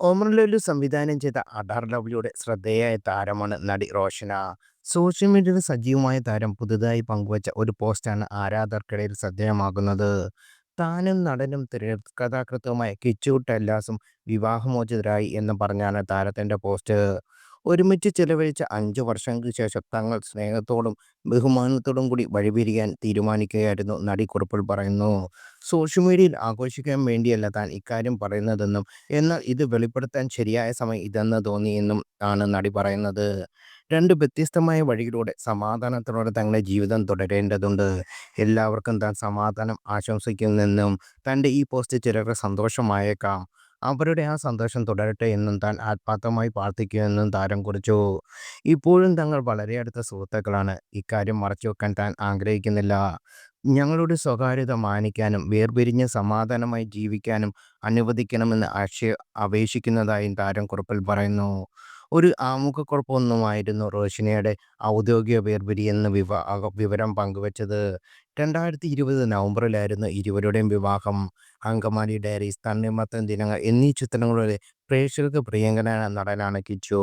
ഒമർ ലുലു സംവിധാനം ചെയ്ത അഡാർ ലവ്ലിയുടെ ശ്രദ്ധേയയായ താരമാണ് നടി റോഷന. സോഷ്യൽ മീഡിയയിൽ സജീവമായ താരം പുതുതായി പങ്കുവച്ച ഒരു പോസ്റ്റാണ് ആരാധകർക്കിടയിൽ ശ്രദ്ധേയമാകുന്നത്. താനും നടനും തിരക്കഥാകൃത്തുമായ കിച്ചു ടെല്ലാസും വിവാഹമോചിതരായി എന്ന് പറഞ്ഞാണ് താരത്തിന്റെ പോസ്റ്റ്. ഒരുമിച്ച് ചെലവഴിച്ച 5 വർഷങ്ങൾക്ക് ശേഷം തങ്ങൾ സ്നേഹത്തോടും ബഹുമാനത്തോടും കൂടി വഴിപിരിയാൻ തീരുമാനിക്കുകയായിരുന്നു നടി കുറിപ്പിൽ പറയുന്നു. സോഷ്യൽ മീഡിയയിൽ ആഘോഷിക്കാൻ വേണ്ടിയല്ല താൻ ഇക്കാര്യം പറയുന്നതെന്നും എന്നാൽ ഇത് വെളിപ്പെടുത്താൻ ശരിയായ സമയം ഇതെന്ന് തോന്നിയെന്നും ആണ് നടി പറയുന്നത്. രണ്ട് വ്യത്യസ്തമായ വഴിയിലൂടെ സമാധാനത്തോടെ തങ്ങളുടെ ജീവിതം തുടരേണ്ടതുണ്ട്. എല്ലാവർക്കും താൻ സമാധാനം ആശംസിക്കുന്നെന്നും തൻ്റെ ഈ പോസ്റ്റ് ചിലർക്ക് സന്തോഷമായേക്കാം. അവരുടെ ആ സന്തോഷം തുടരട്ടെ എന്നും താൻ ആത്മാർത്ഥമായി പ്രാർത്ഥിക്കുമെന്നും താരം കുറിച്ചു. ഇപ്പോഴും തങ്ങൾ വളരെ അടുത്ത സുഹൃത്തുക്കളാണ്. ഇക്കാര്യം മറച്ചുവെക്കാൻ താൻ ആഗ്രഹിക്കുന്നില്ല. ഞങ്ങളുടെ സ്വകാര്യത മാനിക്കാനും വേർപിരിഞ്ഞ് സമാധാനമായി ജീവിക്കാനും അനുവദിക്കണമെന്ന് അപേക്ഷിക്കുന്നതായും താരം കുറിപ്പിൽ പറയുന്നു. ഒരു ആമുഖക്കുറിപ്പൊന്നുമായിരുന്നു റോഷിനയുടെ ഔദ്യോഗിക വേർപിരിയെന്ന വിവരം പങ്കുവച്ചത്. 2020 നവംബറിലായിരുന്നു ഇരുവരുടെയും വിവാഹം. അങ്കമാലി ഡയറീസ്, തണ്ണിമത്തൻ ദിനങ്ങൾ എന്നീ ചിത്രങ്ങളിലൂടെ പ്രേക്ഷകർക്ക് പ്രിയങ്കരനായ നടനാണ് കിച്ചു.